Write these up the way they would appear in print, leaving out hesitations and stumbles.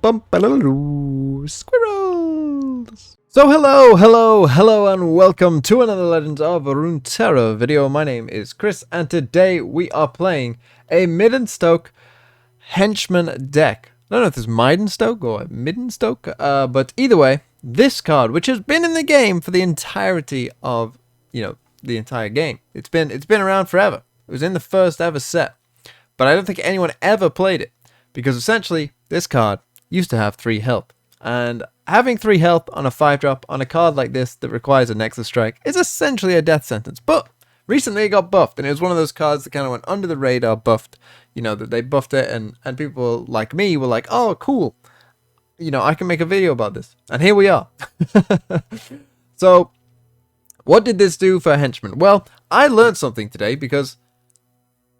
Squirrels! So hello, and welcome to another Legends of Runeterra video. My name is Chris, and today we are playing a Midenstokke Henchmen deck. I don't know if it's Midenstokke or Midenstokke, but either way, this card, which has been in the game for the entirety of, the entire game. It's been around forever. It was in the first ever set, but I don't think anyone ever played it, because essentially, this card used to have 3 health, and having 3 health on a 5-drop on a card like this that requires a Nexus Strike is essentially a death sentence. But recently it got buffed, and it was one of those cards that kind of went under the radar buffed, that they buffed it, and people like me were like, oh cool, I can make a video about this, and here we are. So what did this do for Henchmen? Well, I learned something today, because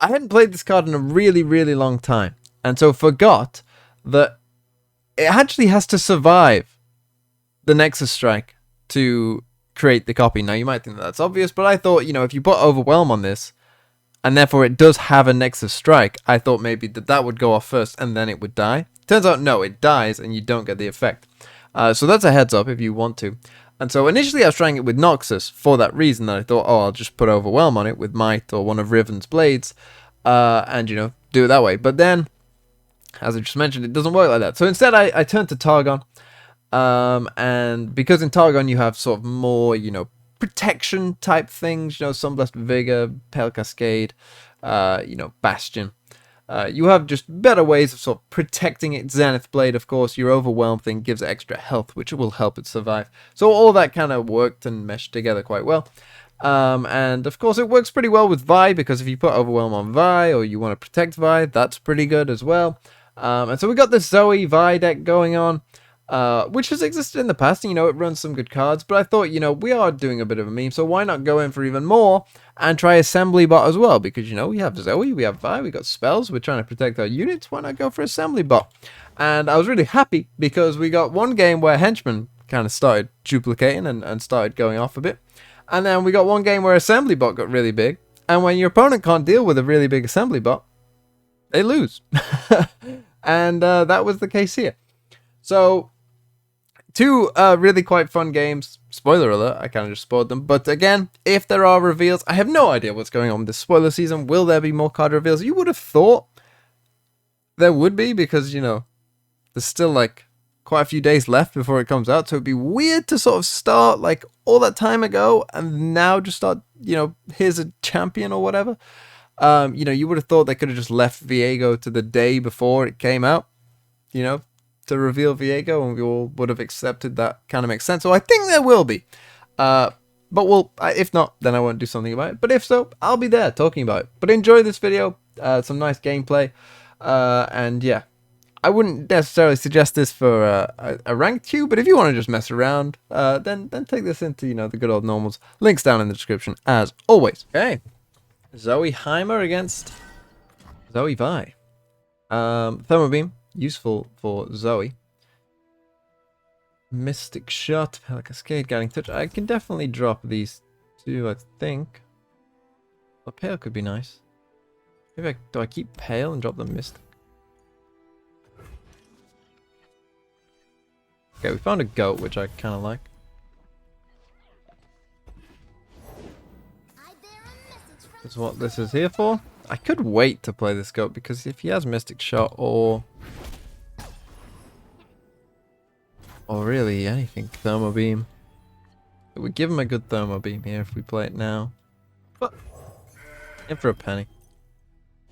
I hadn't played this card in a really long time, and so forgot that it actually has to survive the Nexus Strike to create the copy. Now, you might think that's obvious, but I thought, if you put Overwhelm on this, and therefore it does have a Nexus Strike, I thought maybe that would go off first, and then it would die. Turns out, no, it dies, and you don't get the effect. So that's a heads up if you want to. And so initially I was trying it with Noxus for that reason, that I thought, oh, I'll just put Overwhelm on it with Might or one of Riven's Blades, and, do it that way. But then, as I just mentioned, it doesn't work like that. So instead, I turned to Targon. And because in Targon you have sort of more, protection type things, Sunblessed Vigor, Pale Cascade, Bastion. You have just better ways of sort of protecting it. Zenith Blade, of course, your Overwhelm thing gives it extra health, which will help it survive. So all that kind of worked and meshed together quite well. And of course it works pretty well with Vi, because if you put Overwhelm on Vi, or you want to protect Vi, that's pretty good as well. And so we got this Zoe Vi deck going on, which has existed in the past, and, it runs some good cards, but I thought, we are doing a bit of a meme, so why not go in for even more, and try Assembly Bot as well, because, we have Zoe, we have Vi, we got spells, we're trying to protect our units, why not go for Assembly Bot? And I was really happy, because we got one game where Henchmen kind of started duplicating and started going off a bit, and then we got one game where Assembly Bot got really big, and when your opponent can't deal with a really big Assembly Bot, they lose. And that was the case here. So, 2 really quite fun games. Spoiler alert, I kind of just spoiled them. But again, if there are reveals, I have no idea what's going on with this spoiler season. Will there be more card reveals? You would have thought there would be, because, there's still like quite a few days left before it comes out. So it'd be weird to sort of start like all that time ago and now just start, here's a champion or whatever. You would have thought they could have just left Viego to the day before it came out, to reveal Viego, and we all would have accepted that. Kind of makes sense. So I think there will be. But if not, then I won't do something about it. But if so, I'll be there talking about it. But enjoy this video. Some nice gameplay. And yeah, I wouldn't necessarily suggest this for a ranked queue, but if you want to just mess around, then take this into, the good old normals. Links down in the description, as always. Okay. Zoe Heimer against Zoe Vi. Thermal Beam, useful for Zoe. Mystic Shot, Pale Cascade, Guiding Touch. I can definitely drop these 2, I think. But Pale could be nice. Maybe do I keep Pale and drop the Mystic? Okay, we found a goat, which I kind of like. That's what this is here for. I could wait to play this goat, because if he has Mystic Shot or really anything, Thermo Beam, it would give him a good Thermo Beam here if we play it now. But in for a penny.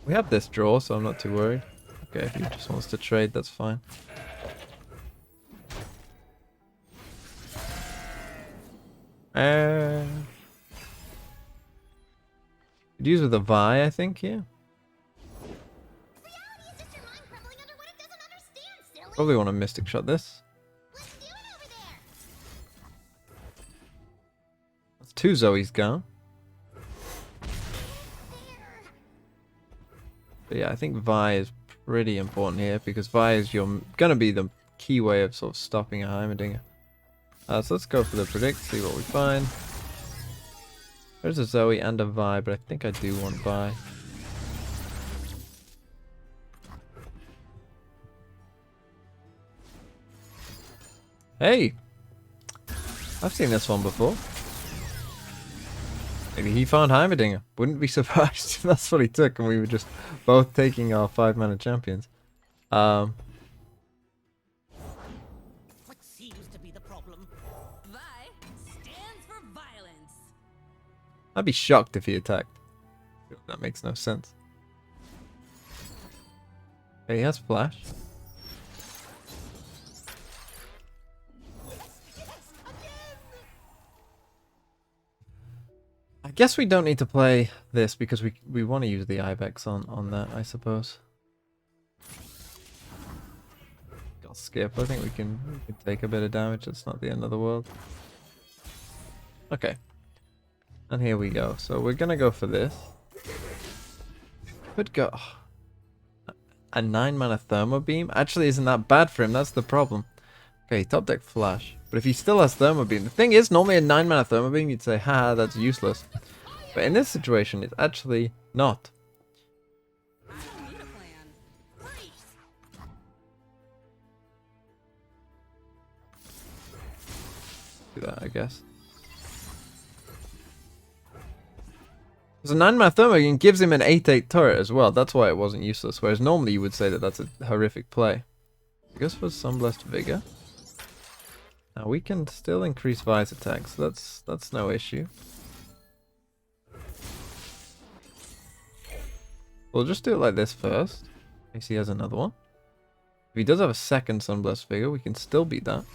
We have this draw, so I'm not too worried. Okay, if he just wants to trade, that's fine. Could use with a Vi, I think, yeah. Probably want to Mystic Shot this. That's 2 Zoes gone. But yeah, I think Vi is pretty important here, because Vi is gonna be the key way of sort of stopping a Heimerdinger. So let's go for the predict, see what we find. There's a Zoe and a Vi, but I think I do want Vi. Hey! I've seen this one before. Maybe he found Heimerdinger. Wouldn't be surprised if that's what he took and we were just both taking our 5-mana champions. What seems to be the problem? Vi stands for violence. I'd be shocked if he attacked. That makes no sense. Okay, he has flash. I guess we don't need to play this because we want to use the Ibex on that, I suppose. I'll skip. I think we can take a bit of damage. It's not the end of the world. Okay. And here we go. So we're gonna go for this. Could go a 9-mana Thermo Beam. Actually, isn't that bad for him? That's the problem. Okay, top deck flash. But if he still has Thermo Beam, the thing is, normally a 9-mana Thermo Beam, you'd say, haha, that's useless. But in this situation, it's actually not. I don't need a plan. Freeze. Do that, I guess. Because a 9-mana Thermo Beam gives him an 8/8 turret as well. That's why it wasn't useless. Whereas normally you would say that that's a horrific play. I guess for Sunblessed Vigor. Now we can still increase Vi's attack, so that's no issue. We'll just do it like this first, in case he has another one. If he does have a second Sunblessed Vigor, we can still beat that.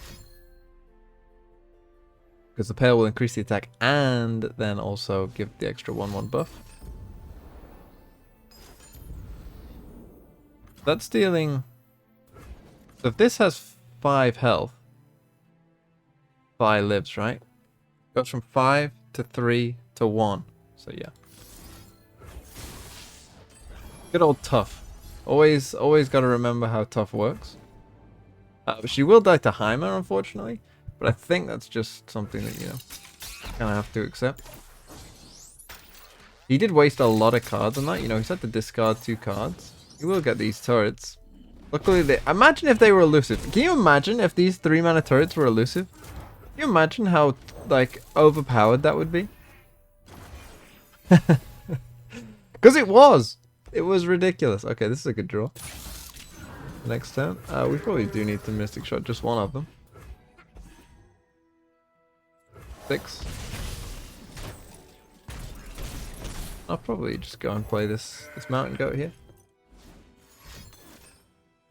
Because the pair will increase the attack and then also give the extra 1/1 buff. That's dealing... So if this has 5 health, 5 lives, right? Goes from 5 to 3 to 1. So yeah. Good old tough. Always got to remember how tough works. But she will die to Heimer, unfortunately. But I think that's just something that, you know, kind of have to accept. He did waste a lot of cards on that. You know, he's had to discard 2 cards. He will get these turrets. Luckily, imagine if they were elusive. Can you imagine if these 3-mana turrets were elusive? Can you imagine how, like, overpowered that would be? Because it was! It was ridiculous. Okay, this is a good draw. Next turn. We probably do need to Mystic Shot just one of them. 6. I'll probably just go and play this Mountain Goat here.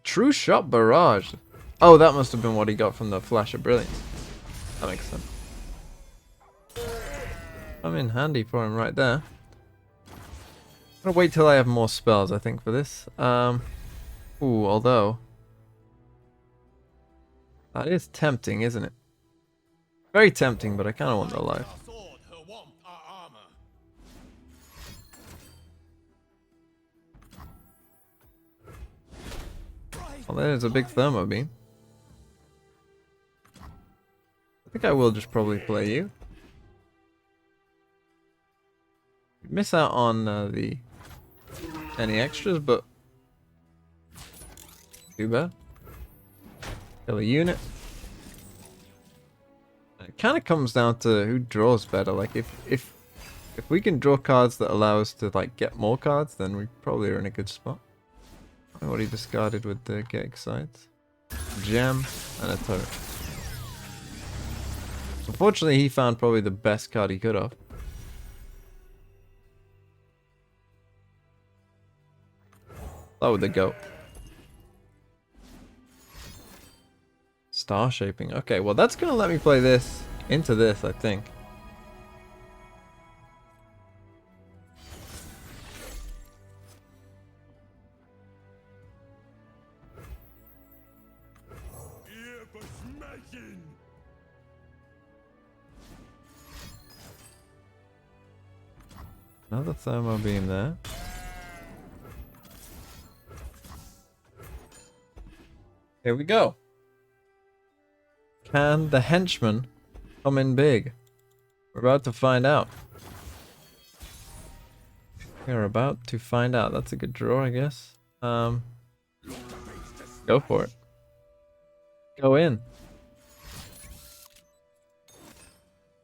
True Shot Barrage. Oh, that must have been what he got from the Flash of Brilliance. That makes sense. I'm in handy for him right there. I'm gonna wait till I have more spells, I think, for this. Ooh, although... That is tempting, isn't it? Very tempting, but I kind of want the life. Well, there's a big Thermo Beam. I think I will just probably play you. Miss out on any extras, but too bad. Kill a unit. It kind of comes down to who draws better. Like if we can draw cards that allow us to like get more cards, then we probably are in a good spot. What he discarded with the Get Excited. Gem and a turret. Unfortunately, he found probably the best card he could have. That with the goat. Star Shaping. Okay, well that's gonna let me play this into this, I think. Another Thermo Beam there. Here we go. Can the Henchmen come in big? We're about to find out. We're about to find out. That's a good draw, I guess. Go for it. Go in.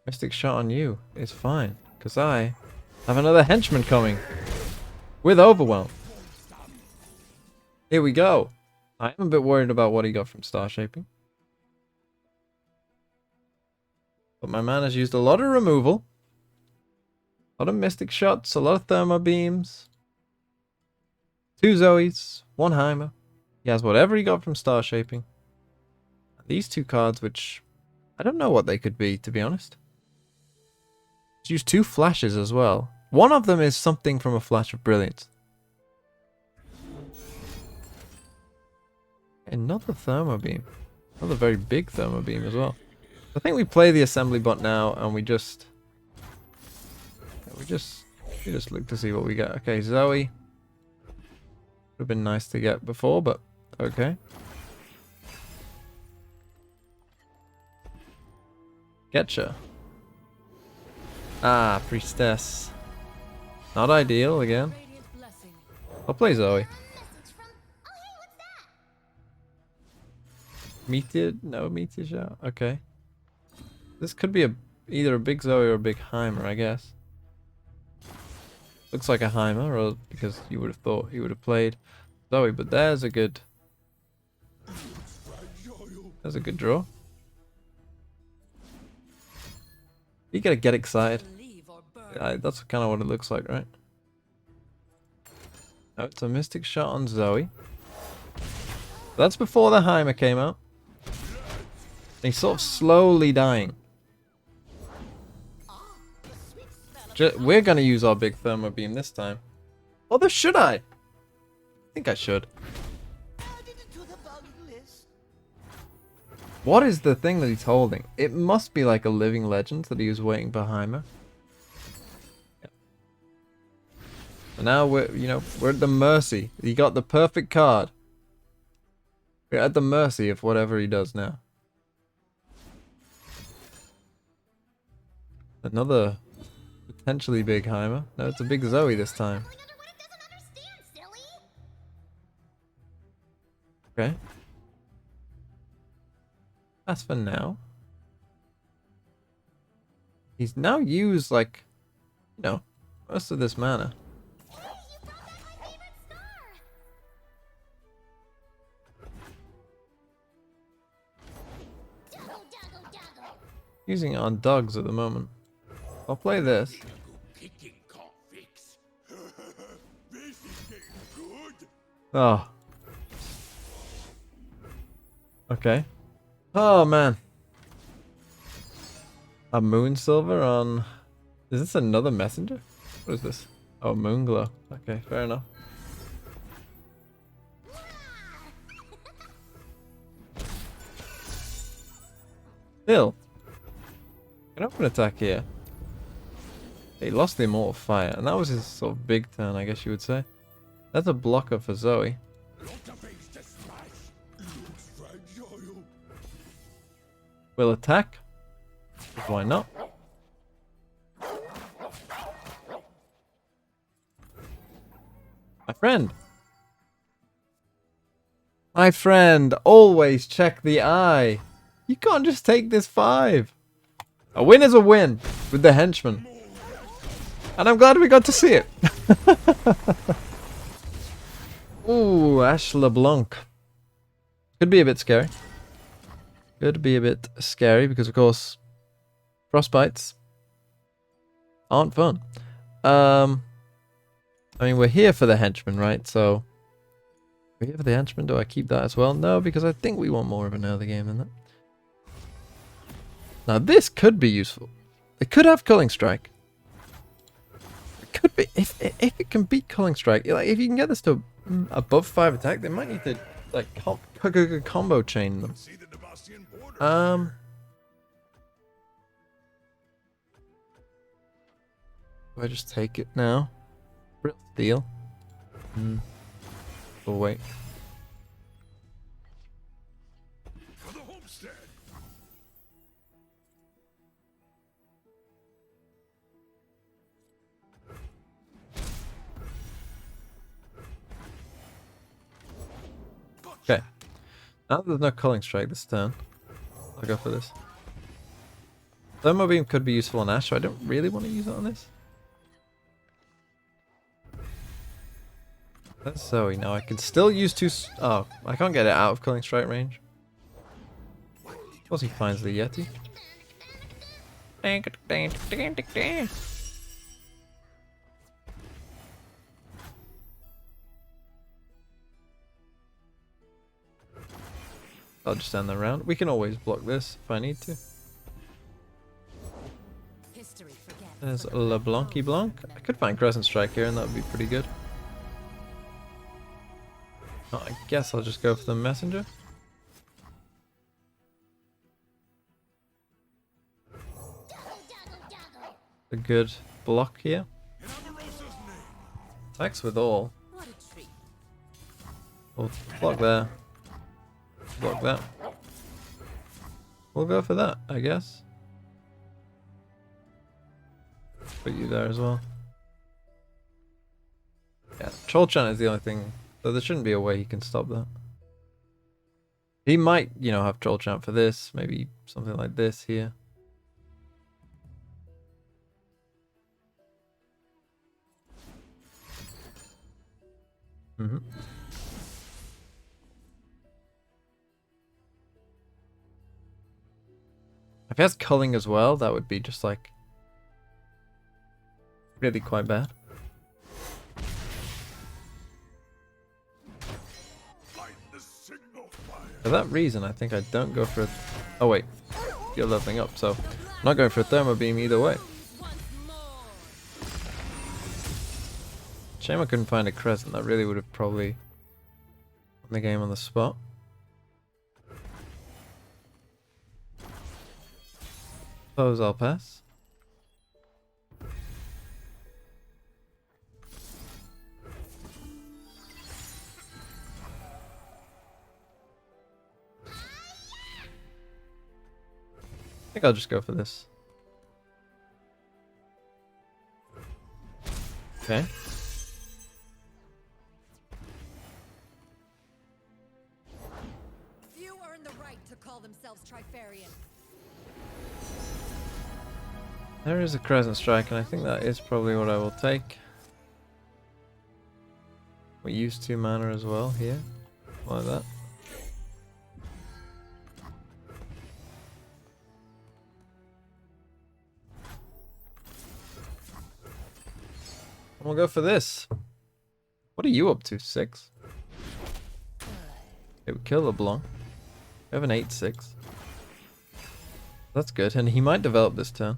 Mystic shot on you is fine, because I have another henchman coming with Overwhelm. Here we go. I am a bit worried about what he got from Star Shaping. But my man has used a lot of removal. A lot of Mystic shots, a lot of Thermo beams. 2 Zoes, 1 Heimer. He has whatever he got from Star Shaping. These 2 cards, which I don't know what they could be, to be honest. He's used 2 flashes as well. One of them is something from a Flash of Brilliance. Another Thermo beam. Another very big Thermo beam as well. I think we play the assembly bot now, and we just look to see what we get. Okay, Zoe. Would have been nice to get before, but okay. Getcha. Ah, Priestess. Not ideal again. I'll play Zoe. Meteor? No, Meteor shot. Okay. This could be either a big Zoe or a big Heimer, I guess. Looks like a Heimer, or because you would have thought he would have played Zoe, but there's a good draw. You gotta get excited. That's kind of what it looks like, right? Oh, it's a Mystic shot on Zoe. That's before the Heimer came out. He's sort of slowly dying. We're gonna use our big Thermo beam this time. Although, should I? I think I should. What is the thing that he's holding? It must be like a living legend that he was waiting for Heimer. Yep. And now we're at the mercy. He got the perfect card. We're at the mercy of whatever he does now. Another potentially big Heimer. No, it's a big Zoe this time. Okay. That's for now. He's now used, like, most of this mana. Using it on dogs at the moment. I'll play this. Oh. Okay. Oh man. A moon silver on... Is this another messenger? What is this? Oh, moon glow. Okay, fair enough. Still. Can open attack here. He lost the Immortal Fire, and that was his sort of big turn, I guess you would say. That's a blocker for Zoe. We'll attack. Why not? My friend. My friend, always check the eye. You can't just take this 5. A win is a win with the henchman. And I'm glad we got to see it. Ooh, Ash LeBlanc. Could be a bit scary. Could be a bit scary because, of course, frostbites aren't fun. I mean, we're here for the henchman, right? So, we're here for the henchman. Do I keep that as well? No, because I think we want more of an early game than that. Now, this could be useful. It could have Culling Strike. It could be, if it can beat Culling Strike, like if you can get this to above 5 attack, they might need to like combo chain them. Do I just take it now? Real steal. Oh wait. Okay. Now there's no Culling Strike this turn. I'll go for this. Thermo Beam could be useful on Ash, so I don't really want to use it on this. That's Zoe. Now I can still use oh, I can't get it out of Killing Strike range. Suppose he finds the Yeti. I'll just stand around. We can always block this if I need to. There's LeBlancy Blanc. I could find Crescent Strike here and that would be pretty good. Oh, I guess I'll just go for the Messenger. A good block here. Attacks with all. We'll block there. Block that. We'll go for that, I guess. Put you there as well. Yeah, Troll Chant is the only thing, though there shouldn't be a way he can stop that. He might, you know, have Troll Chant for this, maybe something like this here. If he has culling as well, that would be just like really quite bad. For that reason, I think I don't go for a... Oh wait, you're leveling up, so I'm not going for a Thermo Beam either way. Shame I couldn't find a Crescent. That really would have probably won the game on the spot. Suppose I'll pass. I think I'll just go for this. Okay. Few earn the right to call themselves Trifarian. There is a Crescent Strike, and I think that is probably what I will take. We use 2 mana as well here, like that. And we'll go for this. What are you up to? 6? It would kill LeBlanc. We have an 8/6. That's good, and he might develop this turn.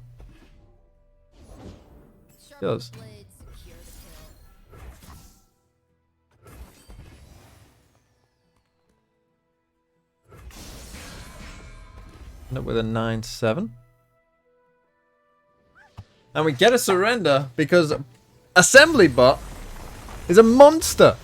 He does. End up with a 9/7. And we get a surrender because Assembly Bot is a monster.